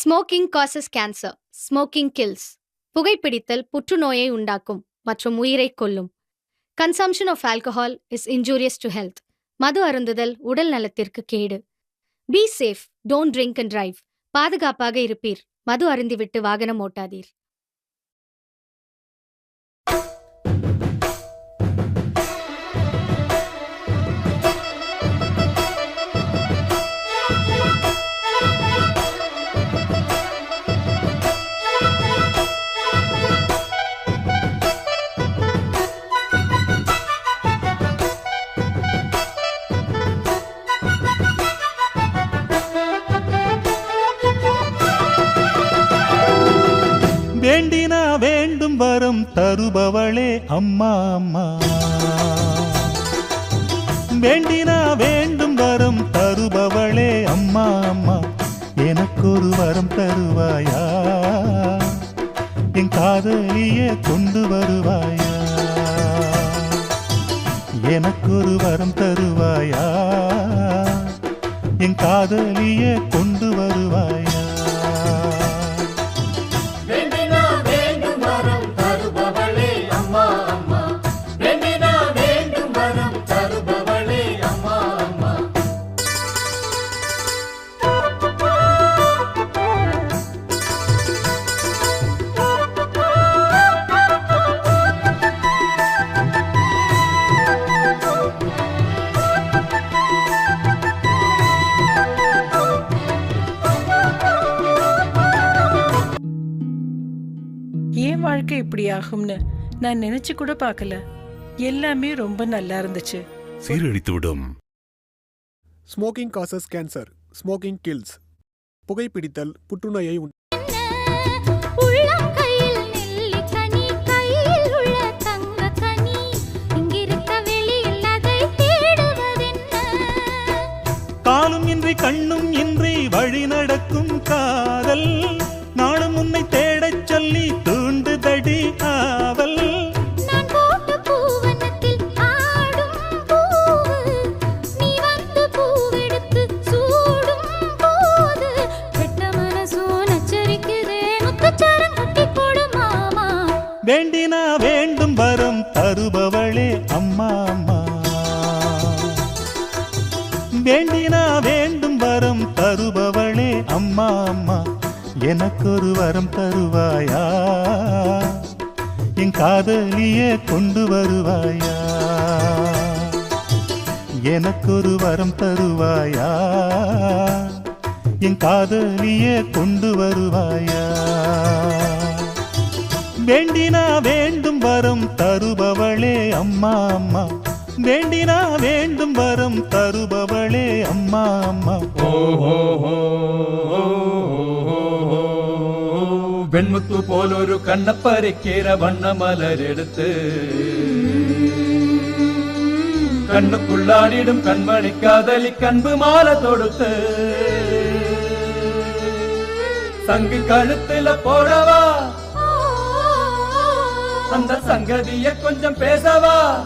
Smoking causes cancer. Smoking kills. புகைப்பிடித்தல் புற்றுநோயை உண்டாக்கும் மற்றும் உயிரைக் கொல்லும். Consumption of alcohol is injurious to health. மது அருந்துதல் உடல் நலத்திற்கு கேடு. Be safe, don't drink and drive. பாதுகாப்பாக இருப்பீர். மது அருந்திவிட்டு வாகனம் ஓட்டாதீர். வேண்டினா வேண்டும் வரம் தருபவளே அம்மா அம்மா. வேண்டினா வேண்டும் வரம் தருபவளே அம்மா அம்மா. எனக்கொரு வரம் தருவாயா, என் காதலிய கொண்டு வருவாயா. எனக்கொரு வரம் தருவாயா, என் காதலிய கொண்டு வருவாயா. ஏன் வாழ்க்கை இப்படி ஆகும்னு நான் நினைச்சு கூட பார்க்கல. எல்லாமே ரொம்ப நல்லா இருந்துச்சு. சீரழித்துவிடும். Smoking causes cancer. Smoking kills. புகைப்பிடித்தல் புற்றுநோயை காலும் இன்றி கண்ணும் இன்றி வழி நடக்கும் காதல். நானும் உன்னை தேடச் சொல்லி தூண்டுதடி ஆவல். வேண்டினா வேண்டும் வரம் தருபவளே அம்மா அம்மா. வேண்டினா வேண்டும் வரம் தருபவளே அம்மா அம்மா. எனக்கொரு வரம் தருவாயா, என் காதலிய கொண்டு வருவாயா. எனக்கொரு வரம் தருவாயா, என் காதலிய கொண்டு வருவாயா. வேண்டினா வேண்டும் வரம் தருபவளே அம்மா அம்மா. வேண்டினா வேண்டும் வரம் தருபவளே அம்மா அம்மா. വെൺമുത്തു പോലൊരു കണ്ണപ്പരക്കേര വണ്ണമലരെടുത്ത് കണ്ണുക്കുള്ളാടിടും കൺമണിക്കാതലി കൺപ് മാല തൊടുത്ത് சங்கு கழுத்துல போடவா, அந்த சங்கதிய கொஞ்சம் பேசவா.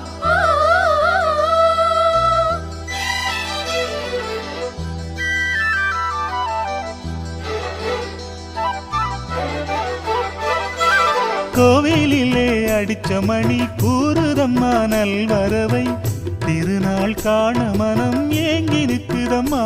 கோவிலிலே அடிச்ச மணி கூறுதம்மா நல்வரவை. திருநாள் காண மனம் ஏங்கி நிற்குதம்மா.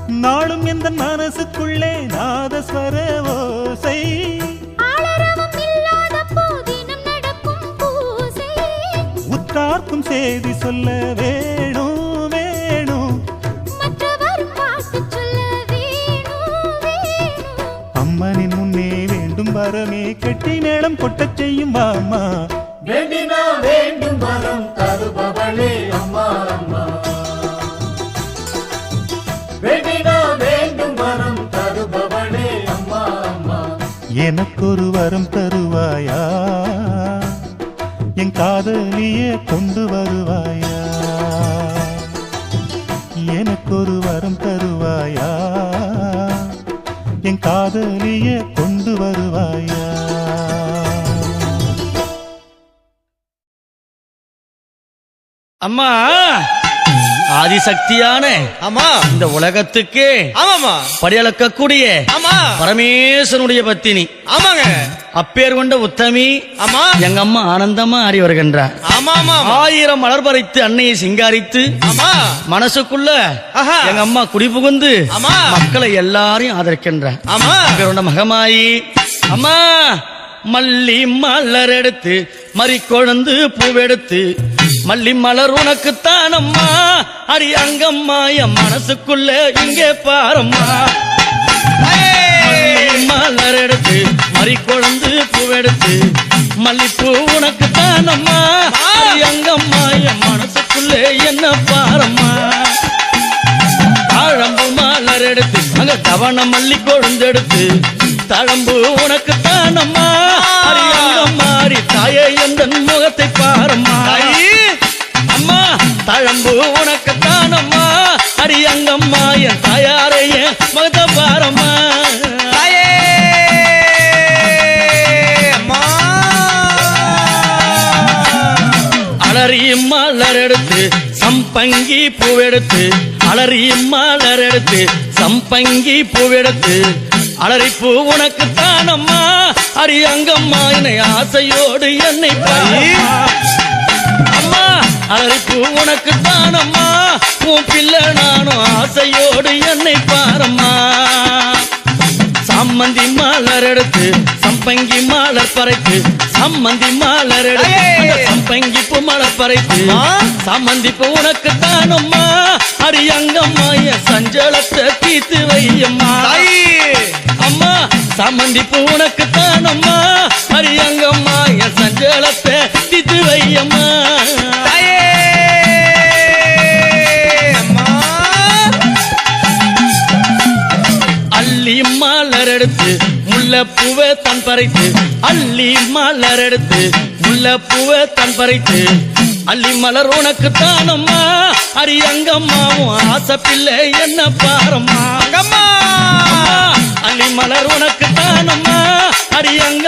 நாளும் எந்த மனசுக்குள்ளே நாதஸ்வர ஓசை. உற்றார்க்கும் செய்தி சொல்ல வேணும் வேணும். அம்மனின் முன்னே வேண்டும் வரமே கெட்டி மேளம் கொட்டச் செய்யும் அம்மா. வேண்டினா வேண்டும் வரம் தருபவளே அம்மா அம்மா. வேண்டினா வேண்டும் வரம் தருபவளே அம்மா அம்மா. எனக்கொரு வரம் தருவாயா, என் காதலிய கொண்டு வருவாயா. எனக்கொரு வரம் தருவாயா, என் காதலிய கொண்டு வருவாயா. அம்மா ஆதிசக்தியான ஆமா இந்த உலகத்துக்கு ஆமாமா படியளக்கக்கூடிய ஆமா பரமேஸ்வரனுடைய பத்தினி. ஆமாங்க அப்பேர் கொண்ட உத்தமி ஆமா எங்க அம்மா ஆனந்தமா ஆடி வருகின்றார். ஆமா ஆமா 1000 மலர் பறித்து அன்னையை சிங்காரித்து ஆமா மனசுக்குள்ள ஆஹா. எங்க அம்மா குடிபுகுந்து ஆமா. மக்களை எல்லாரையும் ஆதரிக்கின்றார். ஆமா அப்பேர் கொண்ட மகமாயி அம்மா மல்லி மலர் எடுத்து மறிக்கொழுந்து பூவெடுத்து மல்லி மலர் உனக்குத்தான் அம்மா அடி அங்கம்மா என் மனசுக்குள்ள இங்கே பாரம்மா. மல்லி மலர் எடுத்து மறிக்கொழுந்து பூவெடுத்து மல்லிப்பூ உனக்குத்தான் அம்மா அடி அங்கம்மா என் மனசுக்குள்ள என்ன பாரம்மா. தாழம்பு மலர் எடுத்து அங்க தவண மல்லி கொழுந்தெடுத்து தழம்பு உனக்கு தானம்மா அரியங்கம்மாடி தாயே எந்த முகத்தை பாரம்மா. அம்மா தழம்பு உனக்கு தானம்மா அரியங்கம்மா என் தாயாரைய முகத்தை பாரம்மா. அலறி மலர் எடுத்து சம்பங்கி பூவெடுத்து அலறி மலர் எடுத்து சம்பங்கி பூவெடுத்து அலறிப்பூ உனக்கு தானம்மா அடி அங்கம்மா என்னை ஆசையோடு என்னை அம்மா அலறிப்பூ உனக்கு தானம்மா உன் பிள்ளை நானும் ஆசையோடு என்னை பாரம்மா. சம்மந்தி மலர் எடுத்து சம்பங்கி மலர் பறைத்து சம்மந்தி மலர் எடுத்து சம்பங்கி பூ மலர் பறைத்து சம்மந்தி பூ உனக்கு தானம்மா அடி அங்கம்மா என் சஞ்சலத்தை தீத்து வையம்மா. அம்மா சம்மந்தி பூ உனக்கு தானம்மா அடி அங்கம்மா என் சஞ்சலத்தை தீத்து வையம்மா. அள்ளி மலர் எடுத்து முல்லைப்பூவை தன் பறித்து அள்ளி மலர் எடுத்து முல்லைப்பூவை தன் பறித்து அள்ளி மலர் உனக்கு தானம்மா அடி அங்கம்மாவும் ஆசை பிள்ளை என்ன பாரம்மா. அள்ளி மலர் உனக்கு தானம்மா அடி அங்க